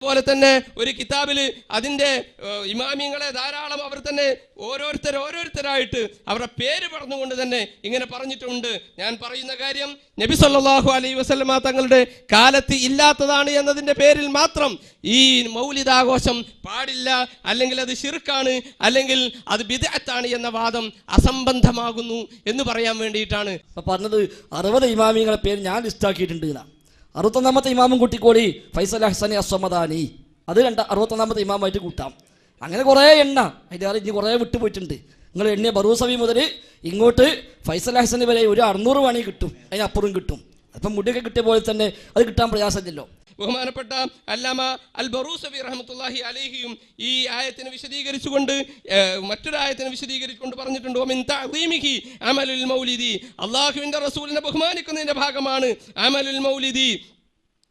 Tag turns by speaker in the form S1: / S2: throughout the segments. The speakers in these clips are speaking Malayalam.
S1: പോലെ തന്നെ ഒരു കിതാബിൽ അതിൻ്റെ ഇമാമിങ്ങളെ ധാരാളം അവർ തന്നെ ഓരോരുത്തരായിട്ട് അവരുടെ പേര് പറഞ്ഞുകൊണ്ട് തന്നെ ഇങ്ങനെ പറഞ്ഞിട്ടുണ്ട്. ഞാൻ പറയുന്ന കാര്യം നബി സല്ലല്ലാഹു അലൈഹി വസല്ലമ തങ്ങളുടെ കാലത്ത് ഇല്ലാത്തതാണ് എന്നതിൻ്റെ പേരിൽ മാത്രം ഈ മൗലിദാഘോഷം പാടില്ല, അല്ലെങ്കിൽ അത് ശിർക്കാണ്, അല്ലെങ്കിൽ അത് ബിദ്അത്താണ് എന്ന വാദം അസംബന്ധമാകുന്നു എന്ന് പറയാൻ വേണ്ടിയിട്ടാണ്
S2: പറഞ്ഞത്. 60 ഇമാമിങ്ങളെ പേര് ഞാൻ ലിസ്റ്റാക്കിയിട്ടുണ്ട്. 61ാമത്തെ ഇമാമും കൂട്ടിക്കോളി ഫൈസൽ ഹസനി അസ്വമദാനി, അത് 61ാമത്തെ ഇമാമായിട്ട് കൂട്ടാം. അങ്ങനെ കുറേ എണ്ണ അതിൻ്റെ ഇനി കുറേ വിട്ടുപോയിട്ടുണ്ട്. നിങ്ങൾ എണ്ണിയ ബറൂസവി മുതൽ ഇങ്ങോട്ട് ഫൈസൽ ഹസനി വരെ ഒരു 600 വേണമെങ്കിൽ കിട്ടും, അതിനപ്പുറം കിട്ടും. അപ്പം മുടിയൊക്കെ കിട്ടിയ പോലെ തന്നെ അത് കിട്ടാൻ പ്രയാസമില്ലല്ലോ.
S1: ബഹുമാനപ്പെട്ട അല്ലാമ അൽ ബറൂസവി റഹ്മത്തുള്ളാഹി അലൈഹിയും ഈ ആയത്തിനെ വിശദീകരിച്ചുകൊണ്ട് മറ്റൊരു ആയത്തിനെ വിശദീകരിച്ചുകൊണ്ട് പറഞ്ഞിട്ടുണ്ട്, വമിൻ തഅദീമിഹി അമലുൽ മൗലിദി, അല്ലാഹുവിൻ്റെ റസൂലിനെ ബഹുമാനിക്കുന്നതിൻ്റെ ഭാഗമാണ് അമലുൽ മൗലിദി,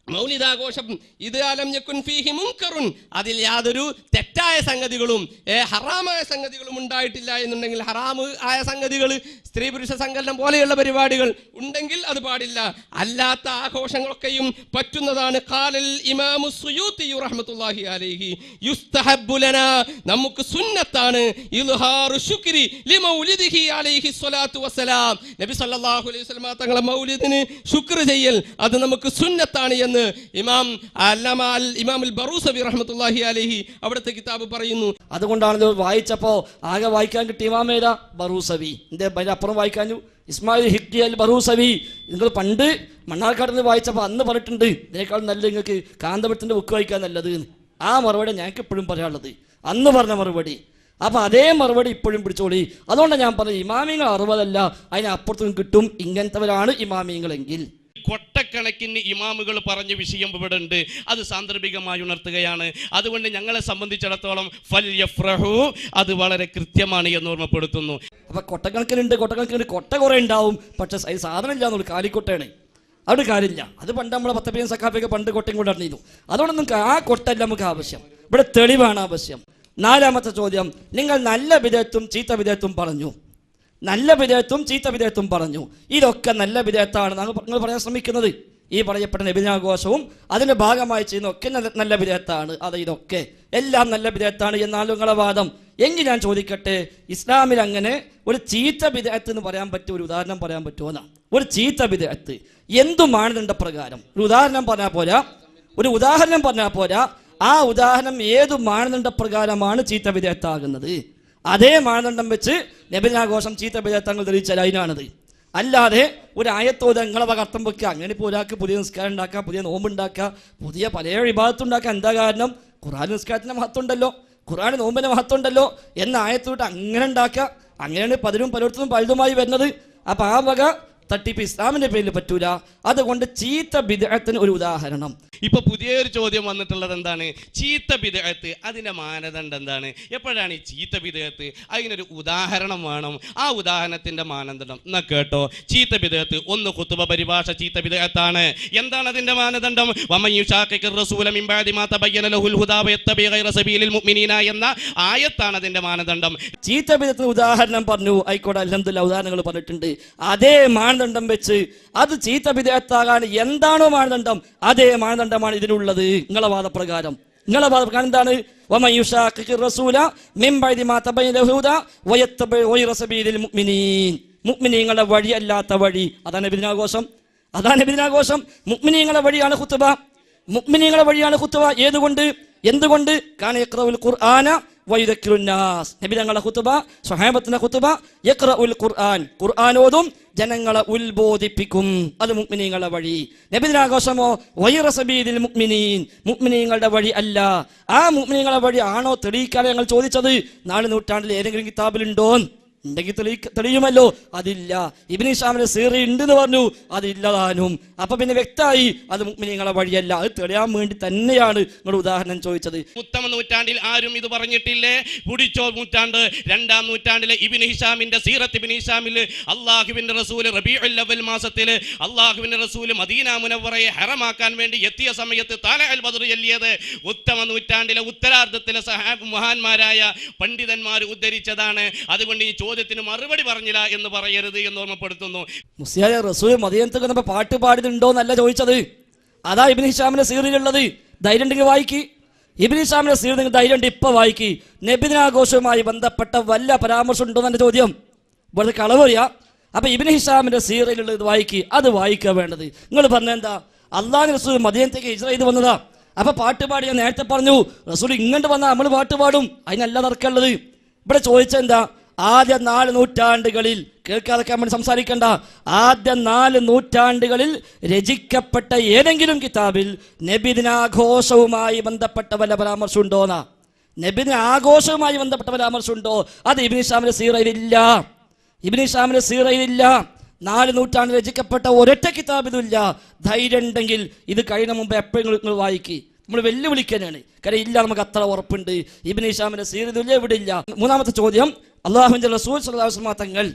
S1: മൗലിദാഘോഷം. ഇത് അലം യകുൻ ഫീഹി മുൻകറുൻ, അതിൽ യാതൊരു തെറ്റായ സംഗതികളും ഹറാമായ സംഗതികളും ഉണ്ടായിട്ടില്ല എന്നുണ്ടെങ്കിൽ, ഹറാമ് ആയ സംഗതികൾ സ്ത്രീ പുരുഷ സങ്കലനം പോലെയുള്ള പരിപാടികൾ ഉണ്ടെങ്കിൽ അത് പാടില്ല. അല്ലാത്ത ആഘോഷങ്ങളൊക്കെയും പറ്റുന്നതാണ്. ഖാലൽ ഇമാമു സുയൂത്തി റഹ്മത്തുള്ളാഹി അലൈഹി യുസ്തഹബ്ബു ലനാ, നമുക്ക് സുന്നത്താണ് ഇൽഹാറു ശുക്രി ലിമൗലിദിഹി അലൈഹി സ്വലാത്തു വസ്സലാം, നബി സല്ലല്ലാഹു അലൈഹി വസല്ലം തങ്ങളുടെ മൗലിദിന് ശുക്ർ ചെയ്യൽ അത് നമുക്ക് സുന്നത്താണ് എന്ന് ഇമാം അൽ ബറൂസവി റഹ്മത്തുള്ളാഹി അലൈഹി അവിടുത്തെ കിതാബ് പറയുന്നു.
S2: അതുകൊണ്ടാണല്ലോ വായിച്ചപ്പോൾ ആകെ വായിക്കാൻ കിട്ടിയ ഇമാമേതാ? ബറൂസവി. അപ്പുറം വായിക്കാഞ്ഞു ഇസ്മായിൽ ഹിക്കി അൽ ബറൂസവി. നിങ്ങൾ പണ്ട് മണ്ണാർക്കാട്ടിൽ നിന്ന് വായിച്ചപ്പോൾ അന്ന് പറഞ്ഞിട്ടുണ്ട് ഇതിനേക്കാൾ നല്ല നിങ്ങൾക്ക് കാന്തപുരത്തിൻ്റെ ബുക്ക് വായിക്കാൻ നല്ലത്. ആ മറുപടി ഞങ്ങൾക്ക് ഇപ്പോഴും പറയാനുള്ളത്, അന്ന് പറഞ്ഞ മറുപടി. അപ്പം അതേ മറുപടി ഇപ്പോഴും പിടിച്ചോളി. അതുകൊണ്ടാണ് ഞാൻ പറഞ്ഞത് ഇമാമിങ്ങൾ 60 അല്ല, അതിനപ്പുറത്തും കിട്ടും ഇങ്ങനത്തെവരാണ് ഇമാമിങ്ങളെങ്കിൽ.
S3: കൊട്ടക്കണക്കിന് ഇമാമുകൾ പറഞ്ഞ വിഷയം ഇവിടെ ഉണ്ട്, അത് സാന്ദർഭികമായി ഉണർത്തുകയാണ്. അതുകൊണ്ട് ഞങ്ങളെ സംബന്ധിച്ചിടത്തോളം ഫൽയഫ്റഹു, അത് വളരെ കൃത്യമാണ് എന്ന് ഓർമ്മപ്പെടുത്തുന്നു.
S2: അപ്പം കൊട്ടക്കണക്കിനുണ്ട്, കൊട്ട കുറേ ഉണ്ടാവും, പക്ഷെ അത് സാധനം ഇല്ല എന്നുള്ളൂ, കാലിക്കൊട്ടയാണ്. അവിടെ കാര്യമില്ല. അത് പണ്ട് നമ്മളെ പത്തപ്പയും സക്കാഫയൊക്കെ പണ്ട് കൊട്ടയും കൊണ്ട് അറിഞ്ഞിരുന്നു. അതുകൊണ്ട് നമുക്ക് ആ കൊട്ടല്ല നമുക്ക് ആവശ്യം, ഇവിടെ തെളിവാണ് ആവശ്യം. 4ാമത്തെ ചോദ്യം, നിങ്ങൾ നല്ല വിധേയത്വം ചീത്ത വിധേയത്വം പറഞ്ഞു, നല്ല വിധേയത്വം ചീത്ത വിധേയത്വം പറഞ്ഞു. ഇതൊക്കെ നല്ല വിധേയത്താണ് നിങ്ങൾ പറയാൻ ശ്രമിക്കുന്നത്. ഈ പറയപ്പെട്ട നബിദിനാഘോഷവും അതിൻ്റെ ഭാഗമായി ചെയ്യുന്നതൊക്കെ നല്ല വിധേയത്താണ്. അത് ഇതൊക്കെ എല്ലാം നല്ല വിധേയത്താണ് എന്നാലും നിങ്ങളെ വാദം. എങ്കിൽ ഞാൻ ചോദിക്കട്ടെ, ഇസ്ലാമിൽ അങ്ങനെ ഒരു ചീത്ത വിധേയത്ത് എന്ന് പറയാൻ പറ്റും, ഒരു ഉദാഹരണം പറയാൻ പറ്റുമോ എന്നാണ്. ഒരു ചീത്ത വിധേയത്ത് എന്തു മാനദണ്ഡ പ്രകാരം? ഒരു ഉദാഹരണം പറഞ്ഞാൽ പോരാ, ആ ഉദാഹരണം ഏതു മാനദണ്ഡ പ്രകാരമാണ് ചീത്ത വിധേയത്താകുന്നത്, അതേ മാനദണ്ഡം വെച്ച് നബിദിനാഘോഷം ചീത്ത വിധേയത്തങ്ങൾ തെളിയിച്ചാൽ അതിനാണത്. അല്ലാതെ ഒരു ആയത്തോത് നിങ്ങളെ വക അർത്ഥം വെക്കുക, അങ്ങനെ ഇപ്പോൾ ഒരാൾക്ക് പുതിയ നിസ്കാരം ഉണ്ടാക്കുക, പുതിയ നോമ്പുണ്ടാക്കുക, പുതിയ പല വിഭാഗത്തുണ്ടാക്കുക. എന്താ കാരണം? ഖുർആൻ നിസ്കാരത്തിൻ്റെ മഹത്വം ഉണ്ടല്ലോ, ഖുർആൻ നോമ്പിൻ്റെ മഹത്വം ഉണ്ടല്ലോ എന്ന ആയത്തോട്ട് അങ്ങനെ ഉണ്ടാക്കുക. അങ്ങനെയാണ് പലയിടത്തും പലതുമായി വരുന്നത്. അപ്പം ആ വക തട്ടിപ്പ് ഇസ്ലാമിൻ്റെ പേരിൽ പറ്റൂല. അതുകൊണ്ട് ചീത്ത ബിദ്അത്തിന് ഒരു ഉദാഹരണം.
S3: ഇപ്പൊ പുതിയൊരു ചോദ്യം വന്നിട്ടുള്ളത് എന്താണ്? ചീത്ത ബിദ്അത്ത്, അതിന്റെ മാനദണ്ഡം എന്താണ്? എപ്പോഴാണ് ഈ ചീത്ത ബിദ്അത്ത്? അതിനൊരു ഉദാഹരണം വേണം. ആ ഉദാഹരണത്തിന്റെ മാനദണ്ഡം എന്നാ കേട്ടോ. ചീത്ത ബിദ്അത്ത്, ഒന്ന് ഖുതുബ പരിഭാഷ ചീത്ത ബിദ്അത്താണ്. എന്താണ് അതിന്റെ മാനദണ്ഡം? വമൻ യുശാഖിഖിർ റസൂല മിൻ ബഅദി മാ തബയ്യന ലഹുൽ ഹുദാ വയത്തബി ഗൈറ സബീലിൽ മുഅ്മിനീന എന്ന ആയത്താണ് അതിന്റെ മാനദണ്ഡം.
S2: ചീത്ത ബിദ്അത്തിന് ഉദാഹരണം പറഞ്ഞു, ആയിക്കോട്ടെ, അൽഹംദുലില്ലാഹ് ഉദാഹരണങ്ങൾ പറഞ്ഞിട്ടുണ്ട്. അതേ മാനദണ്ഡം വെച്ച് അത് ചീത്ത ബിദ്അത്താകാൻ എന്താണോ മാനദണ്ഡം, അതേ മാനദണ്ഡമാണ് ഇതിനുള്ളത്. നിങ്ങളെ വാദപ്രകാരം എന്താണ്? വമൻ യുശാഖിഖിർ റസൂല മിൻ ബഅദി മാ തബയ്യന ലഹുൽ ഹുദാ വയത്തബി ഗൈറ സബീലിൽ മുഅ്മിനീൻ, മുഅ്മിനീങ്ങളുടെ വഴി അല്ലാത്ത വഴി, അതാണ് നബിദിനാഘോഷം. മുഅ്മിനീങ്ങളുടെ വഴിയാണ് ഖുതുബ, മുഅ്മിനീങ്ങളുടെ വഴിയാണ് ഖുതുബ. എന്തുകൊണ്ട്? കാന യഖറഉൽ ഖുർആന വയുദക്കിറുൻ നാസ്, നബി തങ്ങളുടെ ഖുതുബ, സ്വഹാബത്തിന്റെ ഖുതുബ, യഖറഉൽ ഖുർആൻ, ഖുർആൻ ഓതും, ജനങ്ങളെ ഉത്ബോധിപ്പിക്കും. അത് മുഅ്മിനീങ്ങളുടെ വഴി. നബിദിനാഘോഷമോ ഗൈറ സബീലിൽ മുഅ്മിനീൻ, മുഅ്മിനീങ്ങളുടെ വഴി അല്ല. ആ മുഅ്മിനീങ്ങളുടെ വഴി ആണോ തെളിയിക്കാൻ ഞങ്ങൾ ചോദിച്ചത്. 4 നൂറ്റാണ്ടിൽ ഏതെങ്കിലും കിതാബിലുണ്ടോ? ഉണ്ടെങ്കിൽ തെളിയുമല്ലോ. അതില്ല. ഇബ്നു ഹിശാമിന്റെ സീറി ഉണ്ടെന്ന് പറഞ്ഞു, അതില്ലതാനും. അപ്പൊ പിന്നെ വ്യക്തമായി അത് മുഅ്മിനീങ്ങളുടെ വഴിയല്ല. അത് തെളിയാൻ വേണ്ടി തന്നെയാണ് നിങ്ങൾ ഉദാഹരണം ചോദിച്ചത്.
S3: ഉത്തമ നൂറ്റാണ്ടിൽ ആരും ഇത് പറഞ്ഞിട്ടില്ലേ? പുടിച്ചോ നൂറ്റാണ്ട്, 2-ാം നൂറ്റാണ്ടിലെ ഇബ്നു ഹിശാമിന്റെ സീറത്ത് ഇബ്നു ഹിശാമിൽ അല്ലാഹുവിന്റെ റസൂൽ റബീഉൽ അവ്വൽ മാസത്തിൽ അല്ലാഹുവിന്റെ റസൂൽ മദീന മുനവ്വറയെ ഹറമാക്കാൻ വേണ്ടി എത്തിയ സമയത്ത് തലഅൽ ബദ്ർ ചൊല്ലിയത് ഉത്തമ നൂറ്റാണ്ടിലെ ഉത്തരാർദ്ധത്തിലെ മഹാന്മാരായ പണ്ഡിതന്മാർ ഉദ്ധരിച്ചതാണ്. അതുകൊണ്ട് ഈ ചോദ്യത്തിന് മറുപടി പറഞ്ഞില്ല എന്ന് പറയരുത് എന്ന് ഓർമ്മപ്പെടുത്തുന്നു.
S2: മുസ്ലിയായ റസൂൽ മദീനത്ത് വന്നപ്പോൾ പാട്ട് പാടിയിട്ടുണ്ടോ എന്നല്ല ചോദിച്ചത്. അതാ ഇബ്നു ഹിശാമിന്റെ സീറിലുള്ളത്. ധൈര്യം ഉണ്ടെങ്കിൽ വായിക്ക്. ഇബ്നു ഹിശാമിന്റെ സീറ നിങ്ങൾ ധൈര്യം ഇപ്പൊ വായിക്കി. നബിദിനാഘോഷവുമായി ബന്ധപ്പെട്ട വല്ല പരാമർശം ഉണ്ടോ എന്നെ ചോദ്യം. വെറുതെ കളവറിയാ. അപ്പൊ ഇബ്നു ഹിശാമിന്റെ സീറയിലുള്ളത് വായിക്കി, അത് വായിക്കുക വേണ്ടത്. നിങ്ങൾ പറഞ്ഞെന്താ അള്ളാഹു റസൂൽ മദീനത്തേക്ക് ഹിജ്റ ചെയ്ത് വന്നതാ. അപ്പൊ പാട്ടുപാടി ഞാൻ നേരത്തെ പറഞ്ഞു, റസൂൽ ഇങ്ങോട്ട് വന്നാൽ നമ്മൾ പാട്ട് പാടും, അതിനല്ല നടക്കുള്ളത്. ഇവിടെ ചോദിച്ചെന്താ ആദ്യ 4 നൂറ്റാണ്ടുകളിൽ കേൾക്കാതൊക്കെ നമ്മൾ സംസാരിക്കണ്ട. ആദ്യ 4 നൂറ്റാണ്ടുകളിൽ രചിക്കപ്പെട്ട ഏതെങ്കിലും കിതാബിൽ നബിദിനാഘോഷവുമായി ബന്ധപ്പെട്ട വല്ല പരാമർശം ഉണ്ടോന്നാ? നബിദിന ആഘോഷവുമായി ബന്ധപ്പെട്ട പരാമർശം ഉണ്ടോ? അത് ഇബ്നു ഹിശാമിന്റെ സീറയിലില്ല. ഇബ്നു ഹിശാമിന്റെ സീറയിലില്ല. 4 നൂറ്റാണ്ടിൽ രചിക്കപ്പെട്ട ഒരൊറ്റ കിതാബിലുമില്ല. ധൈര്യം ഉണ്ടെങ്കിൽ ഇത് കഴിഞ്ഞ മുമ്പ് എപ്പോഴും നിങ്ങൾ വായിക്കി. നമ്മൾ വെല്ലുവിളിക്കാനാണ്. കാര്യം ഇല്ല, നമുക്ക് അത്ര ഉറപ്പുണ്ട്. ഇബ്നു ഹിശാമിന്റെ സീറയിലില്ല, ഇവിടെ ഇല്ല. മൂന്നാമത്തെ ചോദ്യം, അല്ലാഹുവിന്റെ റസൂൽ സ്വല്ലല്ലാഹു അലൈഹി വസല്ലം തങ്ങൾ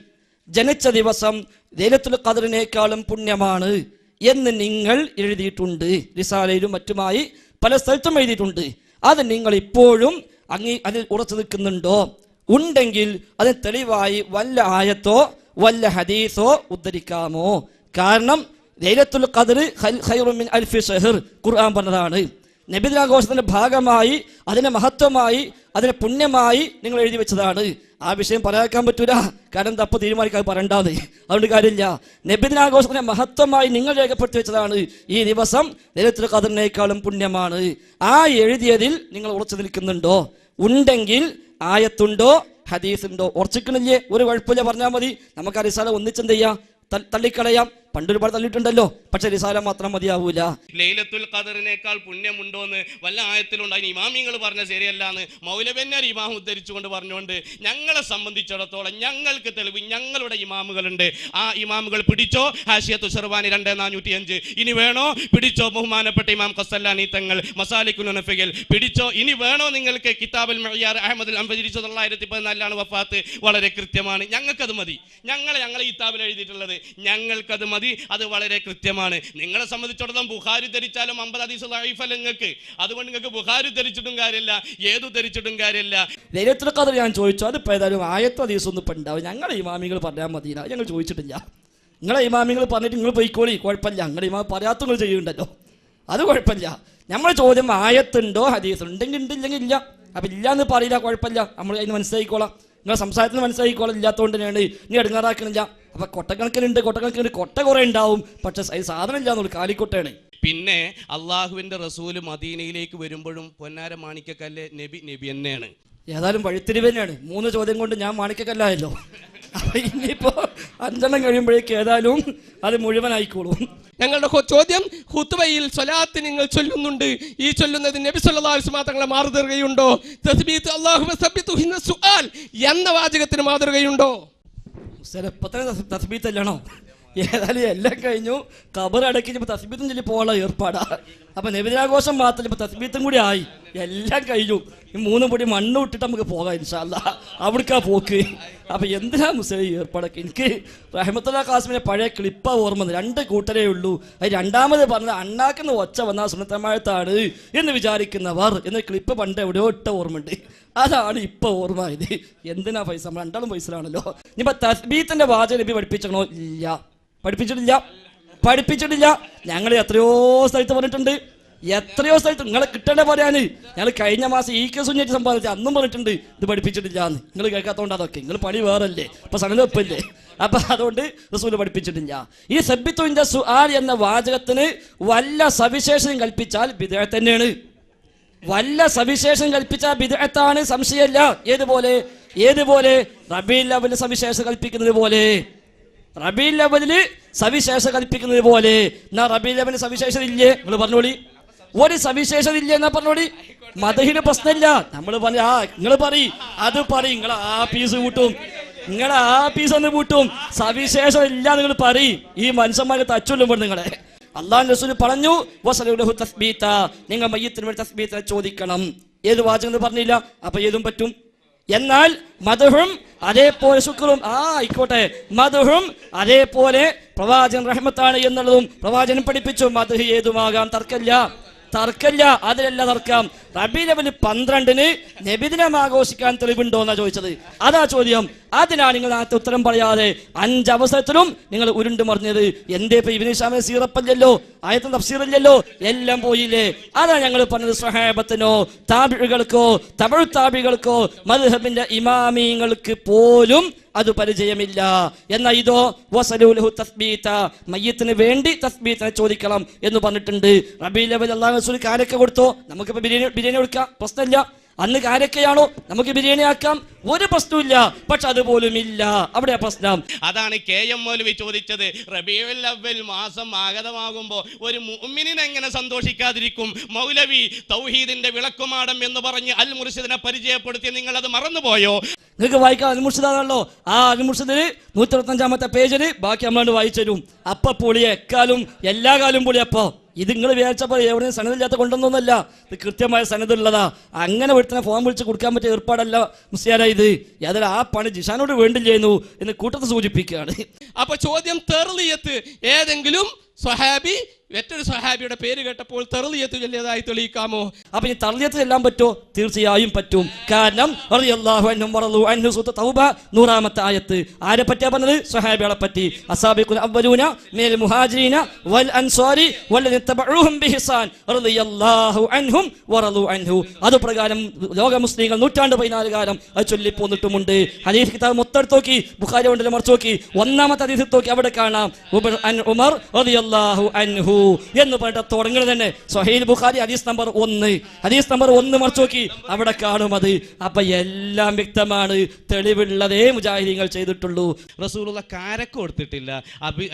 S2: ജനിച്ച ദിവസം ലൈലത്തുൽ ഖദ്റിനേക്കാളും പുണ്യമാണ് എന്ന് നിങ്ങൾ എഴുതിയിട്ടുണ്ട്. റിസാലയിലും മറ്റുമായി പല സ്ഥലത്തും എഴുതിയിട്ടുണ്ട്. അത് നിങ്ങൾ ഇപ്പോഴും അതിൽ ഉറച്ചു നിൽക്കുന്നുണ്ടോ? ഉണ്ടെങ്കിൽ അതിന് തെളിവായി വല്ല ആയത്തോ വല്ല ഹദീസോ ഉദ്ധരിക്കാമോ? കാരണം ലൈലത്തുൽ ഖദ്ർ ഖൈറുൻ മിൻ അൽഫി ഷഹർ ഖുർആൻ പറഞ്ഞതാണ്. നബിദിനാഘോഷത്തിന്റെ ഭാഗമായി, അതിനെ മഹത്വമായി, അതിനെ പുണ്യമായി നിങ്ങൾ എഴുതി വെച്ചതാണ്. ആ വിഷയം പറയാക്കാൻ പറ്റൂല. കാരണം തപ്പ് തീരുമാനിക്കാൻ പറയണ്ടാതെ, അതുകൊണ്ട് കാര്യമില്ല. നബിദിനാഘോഷത്തിന്റെ മഹത്വമായി നിങ്ങൾ രേഖപ്പെടുത്തി വെച്ചതാണ്. ഈ ദിവസം ലൈലത്തുൽ ഖദ്റിനേക്കാളും പുണ്യമാണ്. ആ എഴുതിയതിൽ നിങ്ങൾ ഉറച്ചു നിൽക്കുന്നുണ്ടോ? ഉണ്ടെങ്കിൽ ആയത്തുണ്ടോ ഹദീസുണ്ടോ? ഉറച്ചിക്കണില്ലേ? ഒരു കുഴപ്പമില്ല, പറഞ്ഞാൽ മതി. നമുക്ക് ആ റിസാല ഒന്നിച്ചെന്ത് ചെയ്യാം, തള്ളിക്കളയാം. പണ്ടൊരുപാട് തള്ളിയിട്ടുണ്ടല്ലോ, പക്ഷെ റിസാല മാത്രം മതിയാവൂല.
S3: ലൈലത്തുൽ ഖദറിനേക്കാൾ പുണ്യമുണ്ടോന്ന് വല്ല ആയത്തിലുണ്ട്. അതിന് ഇമാമിങ്ങൾ പറഞ്ഞ ശരിയല്ലാന്ന് മൗലവന്മാർ ഇമാം ഉദ്ധരിച്ചുകൊണ്ട് പറഞ്ഞുകൊണ്ട് ഞങ്ങളെ സംബന്ധിച്ചിടത്തോളം ഞങ്ങൾക്ക് തെളിവ് ഞങ്ങളുടെ ഇമാമുകളുണ്ട്. ആ ഇമാമുകൾ പിടിച്ചോ, ഹാഷിയത്തു ശർവാനി 2405. ഇനി വേണോ പിടിച്ചോ, ബഹുമാനപ്പെട്ട ഇമാം ഖസ്സലാനി തങ്ങൾ മസാലിക്കുൽ നഫിൽ പിടിച്ചോ. ഇനി വേണോ നിങ്ങൾക്ക് കിതാബുൽ മഅ്യാർ അഹ്മദുൽ അംബരി 1914 വഫാത്ത്, വളരെ കൃത്യമാണ്. ഞങ്ങൾക്കത് മതി. ഞങ്ങളെ കിതാബിൽ എഴുതിയിട്ടുള്ളത് ഞങ്ങൾക്കത് മതി. അത് വളരെ കൃത്യമാണ്. നിങ്ങളെ സംബന്ധിച്ചിടത്തോളം ബുഖാരി ധരിച്ചാലും 50 ഹദീസ് ദഈഫല്ല നിങ്ങൾക്ക്. അതുകൊണ്ട് നിങ്ങൾക്ക് ബുഖാരി ധരിച്ചിട്ടും കാര്യമില്ല, ഏതു ധരിച്ചിട്ടും കാര്യമില്ല.
S2: ലൈലത്തുൽ ഖദ്ർ ഞാൻ ചോദിച്ചു, അത് ഏതായാലും ആയത്തോ ഹദീസോ ഒന്നും ഇപ്പം ഉണ്ടാവും. ഞങ്ങളെ ഇമാമികൾ പറഞ്ഞാൽ മതി. ഞങ്ങൾ ചോദിച്ചിട്ടില്ല. നിങ്ങളെ ഇമാമികൾ പറഞ്ഞിട്ട് നിങ്ങൾ പോയിക്കോളി, കുഴപ്പമില്ല. ഞങ്ങളുടെ ഇമാം പറയാത്ത നിങ്ങൾ ചെയ്യുന്നുണ്ടല്ലോ, അത് കുഴപ്പമില്ല. നമ്മുടെ ചോദ്യം ആയത്തുണ്ടോ ഹദീസ് ഉണ്ടെങ്കിൽ ഉണ്ട്, ഇല്ലെങ്കിൽ ഇല്ല. അപ്പം ഇല്ല എന്ന് പറയില്ല, കുഴപ്പമില്ല. നമ്മൾ അതിന് മനസ്സിലാക്കിക്കോളാം. നിങ്ങളെ സംസാരത്തിന് മനസ്സിലാക്കിക്കോളാം. ഇല്ലാത്തതുകൊണ്ട് തന്നെയാണ് നീ എടുങ്ങാറാക്കണില്ല. അപ്പൊ കൊട്ടക്കണക്കിനുണ്ട്, കൊട്ട കുറെ ഉണ്ടാവും, പക്ഷെ സാധനം ഇല്ല എന്നുള്ള കാലിക്കൊട്ടയാണ്.
S3: പിന്നെ അള്ളാഹുവിന്റെ റസൂല് മദീനയിലേക്ക് വരുമ്പോഴും പൊന്നാര മാണിക്കക്കല്ല് നബി തന്നെയാണ്.
S2: ഏതായാലും വഴിത്തിരിവ് തന്നെയാണ്. 3 ചോദ്യം കൊണ്ട് ഞാൻ മാണിക്കക്കല്ലായല്ലോ. അപ്പൊ ഇനിയിപ്പോ 5 കഴിയുമ്പോഴേക്ക് ഏതായാലും അത് മുഴുവനായിക്കോളും.
S1: ഞങ്ങളുടെ ചോദ്യം, ഖുത്ബയിൽ സ്വലാത്ത് നിങ്ങൾ ചൊല്ലുന്നുണ്ട്. ഈ ചൊല്ലുന്നത് നബി സല്ലല്ലാഹു അലൈഹി വസല്ലം തങ്ങളെ മാതൃകയുണ്ടോ? തസ്ബീത്ത് അല്ലാഹുമ്മ സബ്ബിത്ഹു ഹിന്ന സുആൽ എന്ന വാചകത്തിന് മാതൃകയുണ്ടോ?
S2: തസ്ബീത്ത് അല്ലാണോ? ഏതായാലും എല്ലാം കഴിഞ്ഞു. ഖബർ അടക്കി തസ്ബീത്തും ചൊല്ലി പോകാനുള്ള ഏർപ്പാടാ. അപ്പൊ നബിദിനാഘോഷം മാത്രമല്ല, ഇപ്പൊ തസ്ബീത്തും കൂടി ആയി. എല്ലാം കഴിഞ്ഞു. ഈ 3 പൊടി മണ്ണ് വിട്ടിട്ട് നമുക്ക് പോകാം ഇൻഷാ അല്ലാഹ്. അവിടേക്കാ പോക്ക്. അപ്പൊ എന്തിനാ മുസ്ലിം ഏർപ്പാടൊക്കെ? എനിക്ക് റഹ്മത്തുള്ളാ ഖാസിമിന്റെ പഴയ ക്ലിപ്പാ ഓർമ്മ. 2 കൂട്ടരേ ഉള്ളൂ. അത് രണ്ടാമത് പറഞ്ഞത് അണ്ണാക്കുന്ന ഒച്ച വന്നാൽ സുന്നത്തമാഴത്താണ് എന്ന് വിചാരിക്കുന്നവർ എന്ന ക്ലിപ്പ് പണ്ട് എവിടെയോ ഇട്ട ഓർമ്മയുണ്ട്. അതാണ് ഇപ്പൊ ഓർമ്മയത്. എന്തിനാ പൈസ? നമ്മൾ രണ്ടാളും പൈസലാണല്ലോ. ഇനിയിപ്പോ തസ്ബീത്തിന്റെ വാചകം നബി പഠിപ്പിച്ചോ? ഇല്ല, പഠിപ്പിച്ചിട്ടില്ല. ഞങ്ങൾ എത്രയോ സ്ഥലത്ത് പറഞ്ഞിട്ടുണ്ട്. നിങ്ങളെ കിട്ടേണ്ട പറയാന്. ഞങ്ങൾ കഴിഞ്ഞ മാസം ഈ കേസ് സുന്നത്ത് സമ്പാദിച്ച അന്നും പറഞ്ഞിട്ടുണ്ട് ഇത് പഠിപ്പിച്ചിട്ടില്ല എന്ന്. നിങ്ങൾ കേൾക്കാത്തതുകൊണ്ട് അതൊക്കെ നിങ്ങൾ പണി വേറല്ലേ, ഇപ്പൊ സനലൊപ്പല്ലേ. അപ്പൊ അതുകൊണ്ട് റസൂല് പഠിപ്പിച്ചിട്ടില്ല. ഈ സബ്ബിത്തുന്റെ സുആൽ എന്ന വാചകത്തിന് വല്ല സവിശേഷതയും കൽപ്പിച്ചാൽ ബിദ്അത്ത് തന്നെയാണ്. വല്ല സവിശേഷം കൽപ്പിച്ചാൽ ബിദ്അത്താണ്, സംശയമല്ല. ഏതുപോലെ റബീഉൽ അവ്വൽ സവിശേഷ കൽപ്പിക്കുന്നത് പോലെ, റബീഉൽ അവ്വലില് സവിശേഷ കൽപ്പിക്കുന്നത് പോലെ. എന്നാ റബീഉൽ അവ്വലിന് സവിശേഷത ഇല്ലേ? നിങ്ങൾ പറഞ്ഞോളി. ഒരു സവിശേഷത ഇല്ല എന്നാ പറഞ്ഞോളി. മദഹിന് പ്രശ്നമില്ല. നമ്മൾ നിങ്ങൾ പറയും, അത് പറയും. നിങ്ങൾ ആ പീസ് കൂട്ടും, ഒന്ന് കൂട്ടും. സവിശേഷം ഇല്ല നിങ്ങൾ പറയും. ഈ മനുഷ്യന്മാരെ തച്ചുള്ളുമ്പോൾ നിങ്ങളെ അല്ലാഹു റസൂൽ പറഞ്ഞു, വസലഹു തസ്ബീത, നിങ്ങൾ മയ്യിത്തിന് വേണ്ടി തസ്ബീത ചോദിക്കണം. ഏത് വാചകം പറഞ്ഞില്ല, അപ്പൊ ഏതും പറ്റും. എന്നാൽ മദ്ഹും അതേപോലെ ശുക്റും ആയിക്കോട്ടെ, മദ്ഹും അതേപോലെ പ്രവാചകൻ റഹ്മത്താണ് എന്നുള്ളതും പ്രവാചകൻ പഠിപ്പിച്ചു. മദ്ഹ് ഏതുമാകാം, തർക്കല്ല, അതിലല്ല തർക്കം. റബീഉൽ അവ്വൽ 12 നബിദിനം ആഘോഷിക്കാൻ തെളിവുണ്ടോ എന്നാ ചോദിച്ചത്. അതാ ചോദ്യം. അതിനാണ് നിങ്ങൾ നേരത്തെ ഉത്തരം പറയാതെ 5 അവസരത്തിലും നിങ്ങൾ ഉരുണ്ട് മറിഞ്ഞത്. എന്തേ ഇപ്പൊ ഇബ്നു ഹിശാമിന്റെ സീറപ്പല്ലല്ലോ, ആയത്തും തഫ്സീറല്ലല്ലോ, എല്ലാം പോയില്ലേ? അതാണ് ഞങ്ങൾ പറഞ്ഞത്. സ്വഹാബത്തിനോ താബിഉകൾക്കോ തബഉ താബികൾക്കോ മദ്ഹബിന്റെ ഇമാമിങ്ങൾക്ക് പോലും അത് പരിചയമില്ല. എന്നാൽ ഇതോ വസലൂലഹു തസ്ബീത, മയ്യത്തിന് വേണ്ടി തസ്ബീത്തിനെ ചോദിക്കണം എന്ന് പറഞ്ഞിട്ടുണ്ട്. റബീഉൽ അവ്വൽ അല്ലാഹു റസൂൽ കാരക്ക കൊടുത്തോ, നമുക്കിപ്പോ ബിരിയാണി കൊടുക്കാം, പ്രശ്നമില്ല. അന്ന് കാരക്കയാണോ, നമുക്ക് ബിരിയാണി ആക്കാം, ഒരു പ്രശ്നമില്ല. പക്ഷെ അതുപോലും ഇല്ല, അവിടെയാ പ്രശ്നം.
S3: അതാണ് KM മൗലവി ചോദിച്ചത്. റബീഉൽ അവ്വൽ മാസം ആഗതമാകുമ്പോൾ ഒരു മുഅ്മിനിനെ എങ്ങനെ സന്തോഷിക്കാതിരിക്കും? മൗലവി തൗഹീദിന്റെ വിളക്കുമാടം എന്ന് പറഞ്ഞ് അൽ മുർഷിദിനെ പരിചയപ്പെടുത്തി, നിങ്ങൾ അത് മറന്നുപോയോ?
S2: നിങ്ങൾക്ക് വായിക്കാം, അൽ മുർഷിദാണല്ലോ. ആ അൽ മുർഷിദിന് 125-ാമത്തെ പേജില് ബാക്കി നമ്മളാണ്ട് വായിച്ചു തരും. അപ്പ പൊളിയെ എക്കാലും എല്ലാ കാലും പൊളി. അപ്പോ ഇത് നിങ്ങൾ വിചാരിച്ചപ്പോൾ എവിടെ സനദില്ലാത്ത കൊണ്ടൊന്നൊന്നുമല്ല, ഇത് കൃത്യമായ സനദുള്ളതാ. അങ്ങനെ ഒരുത്തനെ ഫോൺ വിളിച്ച് കൊടുക്കാൻ പറ്റിയ ഏർപ്പാടല്ല മുസ്ലിയാരാ ഇത്. യാതൊരു ആ പണി ജിഷാനോട് വേണ്ടില്ലായിരുന്നു എന്ന് കൂട്ടത്തിൽ സൂചിപ്പിക്കുകയാണ്.
S1: അപ്പൊ ചോദ്യം, തെർലിയത്ത് ഏതെങ്കിലും സ്വഹാബി മറ്റൊരു സ്വഹാബിയുടെ പേര് കേട്ടപ്പോൾ തെർലിയത്ത് ചൊല്ലിയതായി തെളിയിക്കാമോ?
S2: അപ്പൊ ഈ തർലിയത്ത് ചെല്ലാൻ പറ്റുമോ? തീർച്ചയായും പറ്റും. കാരണം റളിയല്ലാഹു അൻഹും വറളു അൻഹു സൂറത്ത് തൗബ 100-ാമത്തെ ആയത്ത് ആരെ പറ്റിയാ പറഞ്ഞത്? സ്വഹാബികളെ പറ്റി. അസ്സാബിഖുൽ അവ്വലൂന മിനൽ മുഹാജിരീന വൽ അൻസ്വാരി വല്ലദീന തബഉഹും ബിഹിസാൻ റളിയല്ലാഹു അൻഹും വറളു അൻഹു. അത് പ്രകാരം ലോക മുസ്ലിങ്ങൾ 114 കാലം അത് ചൊല്ലി പോന്നിട്ടുമുണ്ട്. ഹദീസ് കിതാബ് മൊത്തം നോക്കി, ബുഖാരി കൊണ്ടല്ലേ മറിച്ച് നോക്കി, 1-ാമത്തെ ഹദീസ് നോക്കി, അവിടെ കാണാം ഉമർ റളിയല്ലാഹു അൻഹു എന്ന് പറഞ്ഞിട്ട് തുടങ്ങുന്നത് തന്നെ. സ്വഹീഹ് ബുഖാരി ഹദീസ് നമ്പർ 1, ഹദീസ് നമ്പർ 1 മറിച്ച് നോക്കി, അവിടെ കാണും അത്. അപ്പൊ എല്ലാം വ്യക്തമാണ്, തെളിവുള്ളതേ മുജാഹിദീങ്ങൾ ചെയ്തിട്ടുള്ളൂ.
S3: റസൂലുള്ള കാരക്ക കൊടുത്തിട്ടില്ല.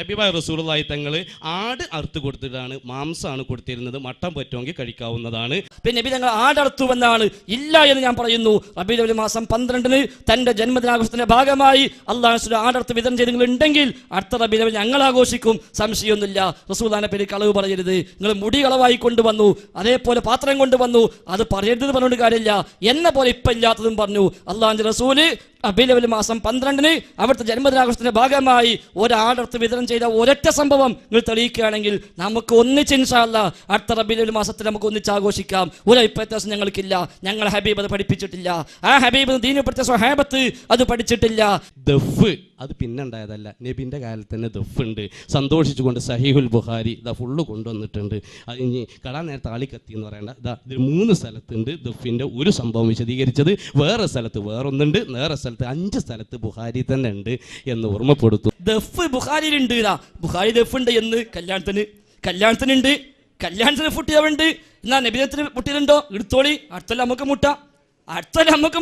S3: അബീബായ് റസൂലുള്ളാഹി തങ്ങൾ ആട് അറുത്ത് കൊടുത്തിട്ടാണ്, മാംസമാണ് കൊടുത്തിരുന്നത്. മട്ടൻ പറ്റുമെങ്കിൽ കഴിക്കാവുന്നതാണ്.
S2: പിന്നെ നബി തങ്ങൾ ആടർത്തുവെന്നാണ് ഇല്ല എന്ന് ഞാൻ പറയുന്നു. റബീഉൽ അവ്വൽ മാസം 12-ന് തന്റെ ജന്മദിനാഘോഷത്തിന്റെ ഭാഗമായി അള്ളാഹു ആടർത്ത് വിതരണം ചെയ്തിട്ടുണ്ടെങ്കിൽ അടുത്ത റബീഉൽ അവ്വൽ ഞങ്ങൾ ആഘോഷിക്കും, സംശയമൊന്നുമില്ല. റസൂലുള്ളാഹിനെ പേര് കളവ് പറയരുത്. നിങ്ങൾ മുടി കളവായി കൊണ്ടുവന്നു, അതേപോലെ പാത്രം കൊണ്ടുവന്നു, അത് പറയരുത് പറഞ്ഞുകൊണ്ട് കാര്യമില്ല. എന്ന പോലെ ഇപ്പം ഇല്ലാത്തതും പറഞ്ഞു. അള്ളാഹുവിന്റെ റസൂല് റബീഉൽ അവ്വൽ മാസം 12-ന് അവിടുത്തെ ജന്മദിനാഘോഷത്തിന്റെ ഭാഗമായി ഒരാടർത്ത് വിതരണം ചെയ്ത ഒരൊറ്റ സംഭവം നിങ്ങൾ തെളിയിക്കുകയാണെങ്കിൽ നമുക്ക് ഒന്നിച്ച് ഇൻഷാ അല്ലാഹ് അടുത്ത റബീഉൽ അവ്വൽ മാസത്തിൽ നമുക്ക് ഒന്നിച്ച് ആഘോഷിക്കാം. ഒരു വ്യത്യാസം ഞങ്ങൾക്കില്ല. ഞങ്ങളെ ഹബീബ് അത് പഠിപ്പിച്ചിട്ടില്ല. ആ ഹബീബ് ദീനിൽപ്പെട്ട സ്വഹാബത്ത് അത് പഠിച്ചിട്ടില്ല.
S3: ദഫ് അത് പിന്നെ ഉണ്ടായതല്ല, നബിൻ്റെ കാലത്ത് തന്നെ ദഫ് ഉണ്ട്. സന്തോഷിച്ചുകൊണ്ട് സഹീഹുൽ ബുഖാരി ഇതാ ഫുള്ള് കൊണ്ടുവന്നിട്ടുണ്ട്. അത് ഇനി കടാൻ നേരത്തെ ആളിക്കത്തി എന്ന് പറയേണ്ട, ഇതാ ഇതിൽ 3 സ്ഥലത്തുണ്ട് ദഫിൻ്റെ ഒരു സംഭവം വിശദീകരിച്ചത്. വേറെ സ്ഥലത്ത് വേറൊന്നുണ്ട്, വേറെ സ്ഥലത്ത് 5 സ്ഥലത്ത് ബുഖാരി തന്നെ ഉണ്ട് എന്ന് ഓർമ്മപ്പെടുത്തും.
S2: ദഫ് ബുഖാരിയിലുണ്ട്. ബുഖാരി ദഫ് ഉണ്ട് എന്ന് കല്യാണത്തിനുണ്ട്, കല്യാണത്തിന് ഫുട്ടിയവുണ്ട്. എന്നാ നബിദിനത്തിന് മുട്ടിയിട്ടുണ്ടോ? എടുത്തോളി, അടുത്തല്ല നമുക്ക്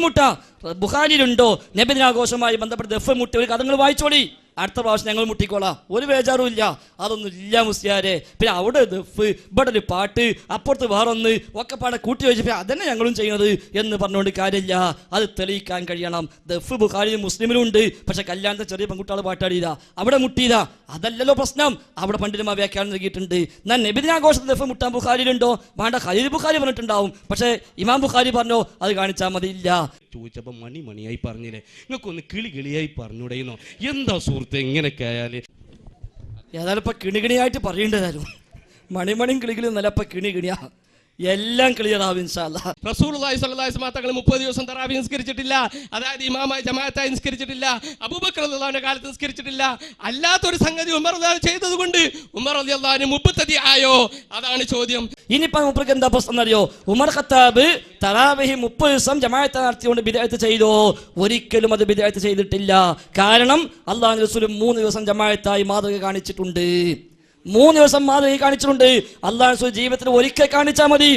S2: മുട്ട. ബുഖാരിയിലുണ്ടോ നബിദിനാഘോഷമായി ബന്ധപ്പെട്ട് ദഫ് മുട്ടി? ഒരു കഥകൾ വായിച്ചോളി, അടുത്ത പ്രാവശ്യം ഞങ്ങൾ മുട്ടിക്കോളാം, ഒരു ബേജാറും ഇല്ല. അതൊന്നും ഇല്ല മുസ്ലിയാരെ. പിന്നെ അവിടെ ദഫ്, ഇവിടെ ഒരു പാട്ട്, അപ്പുറത്ത് വേറൊന്ന്, ഒക്കെ പാടെ കൂട്ടി വെച്ചപ്പോൾ അതന്നെ ഞങ്ങളും ചെയ്യുന്നത് എന്ന് പറഞ്ഞുകൊണ്ട് കാര്യമില്ല. അത് തെളിയിക്കാൻ കഴിയണം. ദഫ് ബുഖാരിയിലും മുസ്ലിമിലും ഉണ്ട്. പക്ഷെ കല്യാണത്തെ ചെറിയ പെൺകുട്ടികൾ പാട്ടാടിയതാ, അവിടെ മുട്ടിയതാ, അതല്ലല്ലോ പ്രശ്നം. അവിടെ പണ്ഡിതന്മാർ വ്യാഖ്യാനം നൽകിയിട്ടുണ്ട്. എന്നാൽ നബിദിനാഘോഷത്തിൽ ദഫ് മുട്ടാൻ ബുഖാരിയിലുണ്ടോ? വേണ്ട, ഖലീൽ ബുഖാരി പറഞ്ഞിട്ടുണ്ടാവും. പക്ഷേ ഇമാം ബുഖാരി പറഞ്ഞോ? അത് കാണിച്ചാൽ മതി. ഇല്ല.
S3: ചോദിച്ചപ്പോൾ മണിയായി പറഞ്ഞില്ലേ, നിങ്ങൾക്കൊന്ന് കിളിയായി പറഞ്ഞുടയുന്നോ? എന്താ സുഹൃത്ത് എങ്ങനെയൊക്കെ ആയാല്?
S2: ഏതായാലും ഇപ്പൊ കിണിയായിട്ട് പറയേണ്ടതായിരുന്നു. മണിയും കിളികളും നല്ല ഇപ്പൊ കിണിയാ, എല്ലാം ക്ലിയർ ആവും ഇൻഷാ അല്ലാഹ്.
S1: റസൂലുള്ളാഹി സ്വല്ലല്ലാഹു അലൈഹി വസല്ലം തങ്ങൾ 30 ദിവസം തറാവി നിസ്കരിച്ചിട്ടില്ല. അതായത് ഇമാമായി ജമാഅത്തായി നിസ്കരിച്ചിട്ടില്ല. അബൂബക്കർ റളിയല്ലാഹുവിന്റെ കാലത്ത് നിസ്കരിച്ചിട്ടില്ല. അല്ലാത്തൊരു സംഗതി ഉമർ റളിയല്ലാഹു ചെയ്തതുകൊണ്ട് ഉമർ റളിയല്ലാഹു മുബ്തദി ആയോ? അതാണ് ചോദ്യം.
S2: ഇനിയിപ്പോ മൂപ്പർക്ക് എന്താ പ്രശ്നം അറിയോ? ഉമർ ഖത്താബ് തറാവിഹി 30 ദിവസം ജമാഅത്ത് നടത്തിക്കൊണ്ട് ബിദ്അത്ത് ചെയ്തോ? ഒരിക്കലും അത് ബിദ്അത്ത് ചെയ്തിട്ടില്ല. കാരണം അല്ലാഹുവിന്റെ റസൂൽ 3 ദിവസം ജമാഅത്തായി മാതൃക കാണിച്ചിട്ടുണ്ട്. 3 ദിവസം മാതൃക കാണിച്ചിട്ടുണ്ട്. അല്ലാഹു റസൂൽ ജീവിതത്തിൽ ഒരിക്കൽ കാണിച്ചാൽ മതി.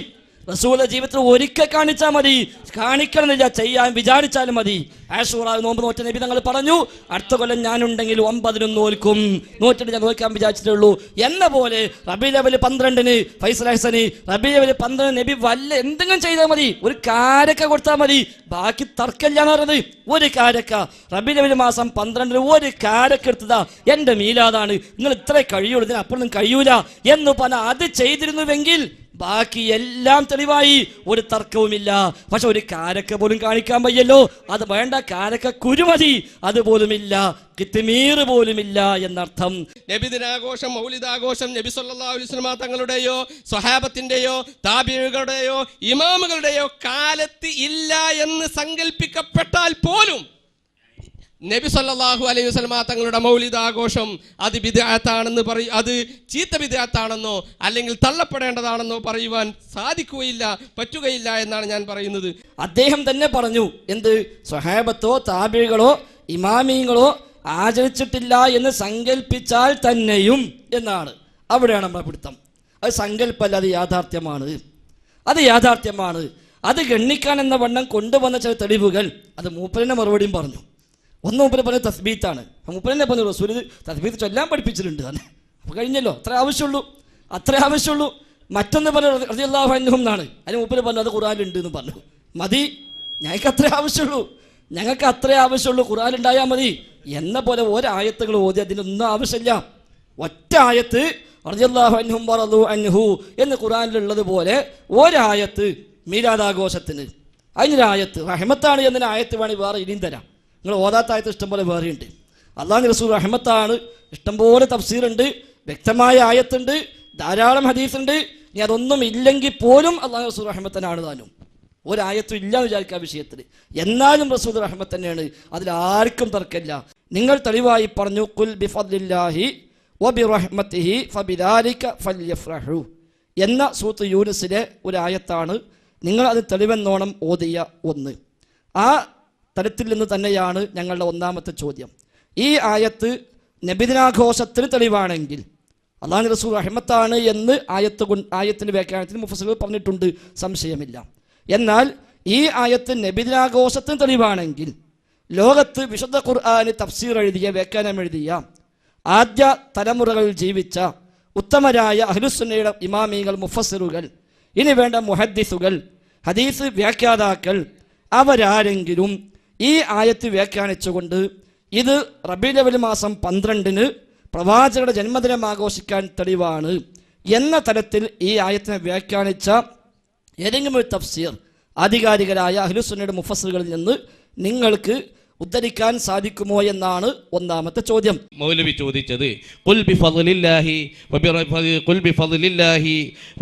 S2: റസൂലിന്റെ ജീവിതത്തിൽ ഒരിക്കൽ കാണിച്ചാൽ മതി, കാണിക്കണമെന്നില്ല, ചെയ്യാൻ വിചാരിച്ചാലും മതി. ആശൂറ നോമ്പ് നോറ്റ നബി തങ്ങൾ പറഞ്ഞു, അടുത്ത കൊല്ലം ഞാനുണ്ടെങ്കിൽ 9 നോൽക്കും, നോറ്റിട്ട് ഞാൻ നോക്കാൻ വിചാരിച്ചിട്ടുള്ളൂ എന്ന പോലെ. റബീഉൽ അവ്വൽ 12-ന് ഫൈസൽ ഹസനി, റബീഉൽ അവ്വൽ 12 നബി വല്ല എന്തെങ്കിലും ചെയ്താൽ മതി, ഒരു കാരക്ക കൊടുത്താൽ മതി, ബാക്കി തർക്കമില്ലാന്ന് പറഞ്ഞത്. ഒരു കാരക്ക റബീഉൽ അവ്വൽ മാസം 12-ന് ഒരു കാരക്ക എടുത്തതാ, എന്റെ മീലാദാണ്, നിങ്ങൾ ഇത്ര കഴിയുള്ളൂ, ഇതിന് അപ്പുറം കഴിയൂല എന്ന് പറഞ്ഞാൽ അത് ചെയ്തിരുന്നുവെങ്കിൽ ബാക്കി എല്ലാം തെളിവായി, ഒരു തർക്കവുമില്ല. പക്ഷെ ഒരു കാരക്ക പോലും കാണിക്കാൻ വയ്യല്ലോ. അത് വേണ്ട, കാരക്ക കുരുമതി, അതുപോലുമില്ല, കിത്മീർ പോലുമില്ല എന്നർത്ഥം.
S1: നബിദിനാഘോഷം, മൗലിദാഘോഷം നബി സല്ലല്ലാഹു അലൈഹി വസല്ലം തങ്ങളുടെയോ സ്വഹാബത്തിന്റെയോ താബിഈകളുടെയോ ഇമാമുകളുടെയോ കാലത്ത് ഇല്ല എന്ന് സങ്കല്പിക്കപ്പെട്ടാൽ പോലും നബി സല്ലല്ലാഹു അലൈഹി വസല്ലമ തങ്ങളുടെ മൗലിദ് ആഘോഷം അത് ബിദ്അത്താണെന്ന് അത് ചീത്ത ബിദ്അത്താണെന്നോ അല്ലെങ്കിൽ തള്ളപ്പെടേണ്ടതാണെന്നോ പറയുവാൻ സാധിക്കുകയില്ല, പറ്റുകയില്ല എന്നാണ് ഞാൻ പറയുന്നത്.
S2: അദ്ദേഹം തന്നെ പറഞ്ഞു, എന്ത് സ്വഹാബത്തോ താബികളോ ഇമാമിങ്ങളോ ആചരിച്ചിട്ടില്ല എന്ന് സങ്കല്പിച്ചാൽ തന്നെയും എന്നാണ്. അവിടെയാണ് നമ്മളെ പിടുത്തം. അത് സങ്കല്പമല്ല, അത് യാഥാർത്ഥ്യമാണ്. അത് യാഥാർത്ഥ്യമാണ്. അത് ഗണ്ണിക്കാൻ എന്ന വണ്ണം കൊണ്ടുവന്ന ചില തെളിവുകൾ അത് മൂപ്പരൻ്റെ മറുപടിയും പറഞ്ഞു. ഒന്ന് മൂപ്പര് പറഞ്ഞ തസ്ബീത്താണ്. മൂപ്പരനെ പറഞ്ഞു റസൂൽ തസ്ബീത്ത് ചൊല്ലാൻ പഠിപ്പിച്ചിട്ടുണ്ട് തന്നെ. അപ്പോൾ കഴിഞ്ഞല്ലോ, അത്ര ആവശ്യമുള്ളൂ. മറ്റൊന്ന് പറഞ്ഞു റളിയല്ലാഹു അൻഹു എന്നാണ്. അതിന് മൂപ്പര് പറഞ്ഞു അത് ഖുർആനിലുണ്ട് എന്ന് പറഞ്ഞു. മതി, ഞങ്ങൾക്ക് അത്രേ ആവശ്യമുള്ളൂ, ഖുർആൻ ഉണ്ടായാൽ മതി എന്ന പോലെ ഒരായത്തുകൾ ഓതി അതിനൊന്നും ആവശ്യമില്ല. ഒറ്റ ആയത്ത് റളിയല്ലാഹു അൻഹും വറളു അൻഹു എന്ന് ഖുർആനിലുള്ളത് പോലെ ഒരായത്ത് മീലാദാഘോഷത്തിന്, അതിനൊരായത്ത് റഹ്മത്താണ് എന്നതിന് ആയത്ത് വേണമെങ്കിൽ വേറെ ഇനിയും തരാം. നിങ്ങൾ ഓതാത്ത ആയത്ത് ഇഷ്ടംപോലെ വേറെയുണ്ട്. അല്ലാഹു റസൂൽ റഹ്മത്താണ്, ഇഷ്ടംപോലെ തഫ്സീറുണ്ട്, വ്യക്തമായ ആയത്തുണ്ട്, ധാരാളം ഹദീസുണ്ട്. ഇനി അതൊന്നും ഇല്ലെങ്കിൽ പോലും അല്ലാഹു റസൂൽ റഹ്മത്തനാണ് താനും. ഒരായത്തും ഇല്ല എന്ന് വിചാരിക്കുക വിഷയത്തിൽ. എന്നാലും റസൂൽ റഹ്മത്ത് തന്നെയാണ്, അതിലാർക്കും തർക്കമില്ല. നിങ്ങൾ തെളിവായി പറഞ്ഞു ഖുൽ ബിഫദ്ലില്ലാഹി വബിറഹ്മതിഹി ഫബിദാലിക ഫല്യഫ്റഹു എന്ന സൂറത്ത് യൂനുസിലെ ഒരു ആയത്താണ് നിങ്ങൾ അത് തെളിവെന്നോണം ഓതിയ ഒന്ന്. ആ തലത്തിൽ നിന്ന് തന്നെയാണ് ഞങ്ങളുടെ ഒന്നാമത്തെ ചോദ്യം. ഈ ആയത്ത് നബിദിനാഘോഷത്തിന് തെളിവാണെങ്കിൽ അല്ലാഹു റസൂൽ റഹ്മത്താണ് എന്ന് ആയത്തിൻ്റെ വ്യാഖ്യാനത്തിൽ മുഫസ്സിറുകൾ പറഞ്ഞിട്ടുണ്ട്, സംശയമില്ല. എന്നാൽ ഈ ആയത്ത് നബിദിനാഘോഷത്തിന് തെളിവാണെങ്കിൽ ലോകത്ത് വിശുദ്ധ ഖുർആന് തഫ്സീർ എഴുതിയ, വ്യാഖ്യാനം എഴുതിയ, ആദ്യ തലമുറകളിൽ ജീവിച്ച ഉത്തമരായ അഹ്ലുസുന്നയുടെ ഇമാമികൾ, മുഫസ്സിറുകൾ, ഇനി വേണ്ട മുഹദ്ദിസുകൾ, ഹദീസ് വ്യാഖ്യാതാക്കൾ, അവരാരെങ്കിലും ഈ ആയത്ത് വ്യാഖ്യാനിച്ചുകൊണ്ട് ഇത് റബീഉൽ അവ്വൽ മാസം 12-ന് പ്രവാചകരുടെ ജന്മദിനം ആഘോഷിക്കാൻ തെളിവാണ് എന്ന തരത്തിൽ ഈ ആയത്തിനെ വ്യാഖ്യാനിച്ച ഏതെങ്കിലും ഒരു തഫ്സീർ ആധികാരികരായ അഹ്ലുസുന്നയുടെ മുഫസ്സിറുകളിൽ നിന്ന് നിങ്ങൾക്ക് ഉദ്ധരിക്കാൻ സാധിക്കുമോ എന്നാണ് ഒന്നാമത്തെ ചോദ്യം.
S3: മൗലവി ചോദിച്ചത് ഖുൽ ബിഫദ്ലില്ലാഹി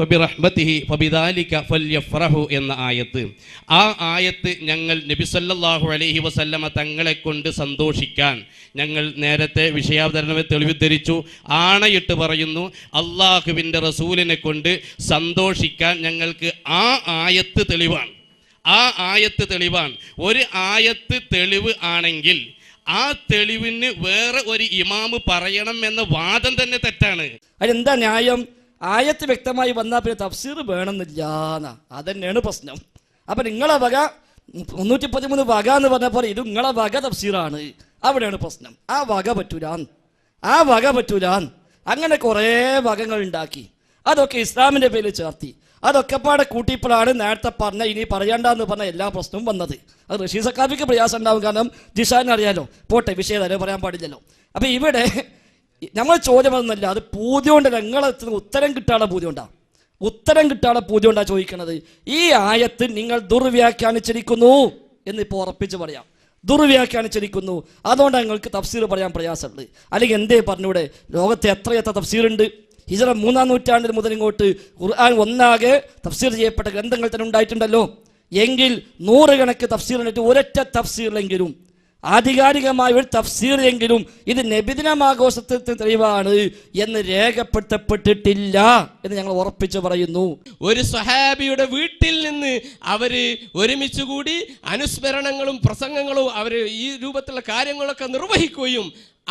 S3: വബിറഹ്മതിഹി ഫബിദാലിക ഫല്യഫ്റഹു എന്ന ആയത്ത്. ആ ആയത്ത് ഞങ്ങൾ നബി സല്ലല്ലാഹു അലൈഹി വസല്ലമ തങ്ങളെ കൊണ്ട് സന്തോഷിക്കാൻ ഞങ്ങൾ നേരത്തെ വിഷയാവതരണമെ തെളിവുദ്ധരിച്ചു. ആണയിട്ട് പറയുന്നു, അള്ളാഹുവിൻ്റെ റസൂലിനെ കൊണ്ട് സന്തോഷിക്കാൻ ഞങ്ങൾക്ക് ആ ആയത്ത് തെളിവാണ്. ആ ആയത്ത് തെളിവാണ്. ഒരു ആയത്ത് തെളിവ് ആണെങ്കിൽ ആ തെളിവിന് വേറെ ഒരു ഇമാമ് പറയണം എന്ന വാദം തന്നെ തെറ്റാണ്.
S2: അതിനെന്താ ന്യായം? ആയത്ത് വ്യക്തമായി വന്നാൽ പിന്നെ തഫ്സീർ വേണമെന്നില്ല, അതന്നെയാണ് പ്രശ്നം. അപ്പം നിങ്ങളെ വക 313 വക എന്ന് പറഞ്ഞപ്പോൾ ഇത് നിങ്ങളെ വക തഫ്സീറാണ്, അവിടെയാണ് പ്രശ്നം. ആ വക പറ്റൂല. അങ്ങനെ കുറേ വകകൾ ഉണ്ടാക്കി, അതൊക്കെ ഇസ്ലാമിൻ്റെ പേരിൽ ചേർത്തി, അതൊക്കെ പാടെ കൂട്ടിയപ്പോഴാണ് നേരത്തെ പറഞ്ഞ ഇനി പറയണ്ടെന്ന് പറഞ്ഞ എല്ലാ പ്രശ്നവും വന്നത്. അത് റഷീദ് സക്കാഫിക്ക് പ്രയാസം ഉണ്ടാവും, കാരണം ജിഷാൻ അറിയാലോ. പോട്ടെ, വിഷയം തന്നെ പറയാൻ പാടില്ലല്ലോ. അപ്പം ഇവിടെ നമ്മൾ ചോദ്യം ഒന്നുമല്ല, അത് പൂതിയോണ്ടല്ല, നിങ്ങളെ ഉത്തരം കിട്ടാനുള്ള പൂതിയോണ്ടാണ് ചോദിക്കുന്നത്. ഈ ആയത്ത് നിങ്ങൾ ദുർവ്യാഖ്യാനിച്ചിരിക്കുന്നു എന്ന് ഇപ്പോൾ ഉറപ്പിച്ച് പറയാം. ദുർവ്യാഖ്യാനിച്ചിരിക്കുന്നു, അതുകൊണ്ടാണ് നിങ്ങൾക്ക് തഫ്സീർ പറയാൻ പ്രയാസമുള്ളത്. അല്ലെങ്കിൽ എന്തേ പറഞ്ഞൂടെ? ലോകത്തെ എത്രയെത്ര തഫ്സീറുണ്ട്. ഹിജ്റ 3-ാം നൂറ്റാണ്ടിൽ മുതൽ ഇങ്ങോട്ട് ഖുർആൻ ഒന്നാകെ തഫ്സീർ ചെയ്യപ്പെട്ട ഗ്രന്ഥങ്ങൾ തന്നെ ഉണ്ടായിട്ടുണ്ടല്ലോ. എങ്കിൽ 100 കണക്ക് തഫ്സീറിനിട്ട് ഒരൊറ്റ തഫ്സീറിലെങ്കിലും, ആധികാരികമായ ഒരു തഫ്സീറിലെങ്കിലും ഇത് നബിദിനാഘോഷത്തിന് തെളിവാണ് എന്ന് രേഖപ്പെടുത്തപ്പെട്ടിട്ടില്ല എന്ന് ഞങ്ങൾ ഉറപ്പിച്ച് പറയുന്നു.
S1: ഒരു സ്വഹാബിയുടെ വീട്ടിൽ നിന്ന് അവര് ഒരുമിച്ച് കൂടി അനുസ്മരണങ്ങളും പ്രസംഗങ്ങളും അവര് ഈ രൂപത്തിലുള്ള കാര്യങ്ങളൊക്കെ നിർവഹിക്കുകയും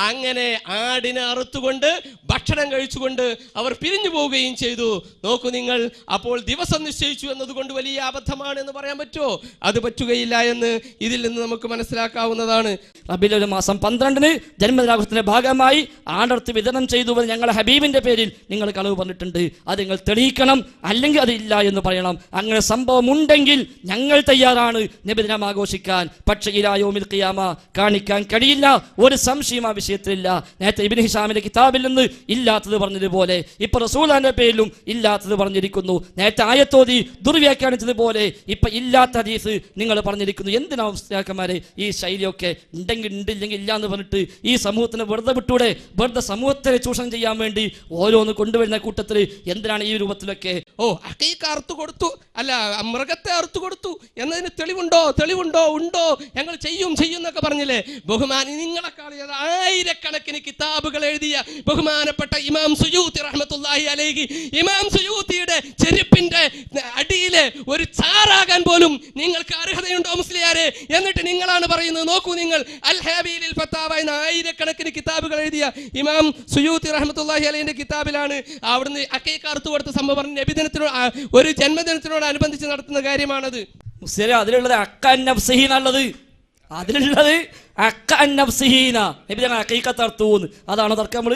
S1: അങ്ങനെ ആടിനെ അറുത്തുകൊണ്ട് ഭക്ഷണം കഴിച്ചുകൊണ്ട് അവർ പിരിഞ്ഞു പോവുകയും ചെയ്തു. നോക്കൂ നിങ്ങൾ, അപ്പോൾ ദിവസം നിശ്ചയിച്ചു എന്നതുകൊണ്ട് വലിയ അബദ്ധമാണ് എന്ന് പറയാൻ പറ്റുമോ? അത് പറ്റുകയില്ല എന്ന് ഇതിൽ നിന്ന് നമുക്ക് മനസ്സിലാക്കാവുന്നതാണ്.
S2: റബീഉൽ അവ്വൽ മാസം 12-ന് ജന്മദിനാഘോഷത്തിന്റെ ഭാഗമായി ആടർത്ത് വിതരണം ചെയ്തു ഞങ്ങളുടെ ഹബീബിന്റെ പേരിൽ നിങ്ങൾ കളവ് പറഞ്ഞിട്ടുണ്ട്. അത് നിങ്ങൾ തെളിയിക്കണം, അല്ലെങ്കിൽ അതില്ല എന്ന് പറയണം. അങ്ങനെ സംഭവം ഉണ്ടെങ്കിൽ ഞങ്ങൾ തയ്യാറാണ് നബിദിനം ആഘോഷിക്കാൻ. പക്ഷേ ഇലാ യൗമിൽ ഖിയാമ കാണിക്കാൻ കഴിയില്ല, ഒരു സംശയം ആ വിഷയത്തിലില്ല. നേരത്തെ ഇബ്നു ഹിഷാമിന്റെ കിതാബിൽ നിന്ന് ഇല്ലാത്തത് പറഞ്ഞതുപോലെ ഇപ്പൊ റസൂലുള്ളാഹിന്റെ പേരിലും ഇല്ലാത്തത് പറഞ്ഞിരിക്കുന്നു. നേരത്തെ ആയത്തോതി ദുർവ്യാഖ്യാനിച്ചതുപോലെ ഇപ്പൊ ഇല്ലാത്ത ഹദീസ് നിങ്ങൾ പറഞ്ഞിരിക്കുന്നു. എന്തിനാ ഉസ്താദന്മാരെ ഈ ശൈലിയൊക്കെ? ഉണ്ടെങ്കിൽ ഉണ്ടില്ലെങ്കിൽ ഇല്ല എന്ന് പറഞ്ഞിട്ട് ഈ സമൂഹത്തിന് വെറുതെ വിട്ടൂടെ? വെറുതെ സമൂഹത്തെ ചൂഷണം ചെയ്യാൻ വേണ്ടി ഓരോന്ന് കൊണ്ടുവരുന്ന കൂട്ടത്തിൽ എന്തിനാണ് ഈ രൂപത്തിലൊക്കെ?
S1: അക്കീക്ക അറുത്തു കൊടുത്തു, അല്ല മൃഗത്തെ അറുത്തു കൊടുത്തു എന്നതിന് തെളിവുണ്ടോ? ഉണ്ടോ, ഞങ്ങൾ ചെയ്യും എന്നൊക്കെ പറഞ്ഞില്ലേ? ബഹുമാനി നിങ്ങളെക്കാൾ ആയിരക്കണക്കിന് കിതാബുകൾ എഴുതിയ ബഹുമാനപ്പെട്ട ഇമാം സുയൂത്തി റഹ്മത്തുള്ളാഹി അലൈഹി, ഇമാം സുയൂത്തിയുടെ ചെരുപ്പിന്റെ അടിയിലെ ഒരു ചാറാകാൻ പോലും നിങ്ങൾക്ക് അർഹതയുണ്ടോ മുസ്ലിയാരെ? എന്നിട്ട് നിങ്ങളാണ് പറയുന്നത്, നോക്കൂ നിങ്ങൾ, അൽ ഹാബീലിൽ ഫത്താവ എന്ന ആയിരക്കണക്കിന് കിതാബുകൾ എഴുതിയ ഇമാം സുയൂത്തി റഹ്മത്തുള്ളാഹി അലൈഹിന്റെ കിതാബിലാണ് അവിടുന്ന് അക്കീക്ക അറുത്തു കൊടുത്ത സംഭവം നബിദിനത്തിനോട് ഒരു ജന്മദിനത്തിനോട് അനുബന്ധിച്ച് നടത്തുന്ന കാര്യമാണത്.
S2: മുസ്ലിം അതിലുള്ളത് അക്ക അന്നഫ്സിഹീനുള്ളത്, അതിലുള്ളത് അക്ക അന്നഫ്സിഹീന. നബി ഞങ്ങൾ അക്കീക്കത്ത് അറുത്തൂന്ന്, അതാണോ തർക്കം?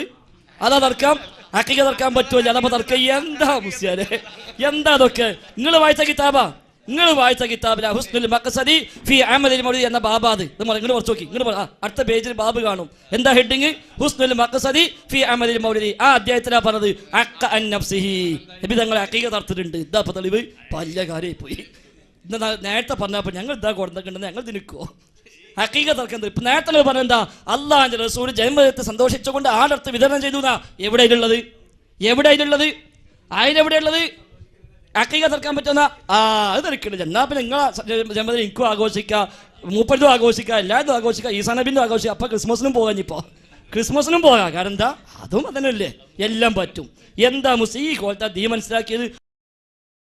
S2: അതാ തർക്കം? അക്കീക്ക തർക്കാൻ പറ്റുമല്ലോ, അതപ്പോ തർക്കം എന്താ മുസ്ലിയാരെ? എന്താ അതൊക്കെ? നിങ്ങൾ വായിച്ച കിതാബില ഹുസ്നുൽ മഖ്സദി ഫീ അമലിൽ മൗലിദി എന്ന ബാബാത്. ഇങ്ങോട്ട് കുറച്ച് നോക്കി, അടുത്ത പേജിൽ ബാബ് കാണും. എന്താ ഹെഡിങ്? ഹുസ്നുൽ മഖ്സദി ഫീ അമലിൽ മൗലിദി. ആ അധ്യായത്തിലാ പറഞ്ഞത് അക്ക അന്നഫ്സിഹി. നബി തങ്ങളെ അക്കീക്ക തർത്തിട്ടുണ്ട്. ഇതാ ഇപ്പൊ തെളിവ്? പല കാര്യമായി പോയി. നേരത്തെ പറഞ്ഞപ്പോ ഞങ്ങൾ ഇതാ കൊടുക്കുന്നുണ്ടെന്ന് ഞങ്ങൾ തിനിക്കുവോ? ഹക്കീക്ക തർക്കം ഇപ്പൊ നേരത്തെ പറഞ്ഞെന്താ? അള്ളാഹുവിന്റെ റസൂൽ ജന്മദിനത്തെ സന്തോഷിച്ചുകൊണ്ട് ആടർത്ത് വിതരണം ചെയ്തു. എവിടെയുള്ളത്? അതിലെവിടെയുള്ളത്? ഹക്കീക്ക തർക്കാൻ പറ്റുന്ന അത് തിരക്കില്ല. എന്നാ പിന്നെ നിങ്ങളെ ജന്മദിനം എനിക്കും ആഘോഷിക്കാം, മൂപ്പരിതും ആഘോഷിക്കാം, എല്ലാവരും ആഘോഷിക്കാം, ഈസാ നബിന്റെ ആഘോഷിക്കാം. അപ്പൊ ക്രിസ്മസിനും പോകാൻ, ഇപ്പോ ക്രിസ്മസിനും പോകാം. കാരണം എന്താ? അതും അതന്നല്ലേ, എല്ലാം പറ്റും. എന്താ മുസ്ലിം ഈ കോലത്തെ ദീ മനസ്സിലാക്കിയത്?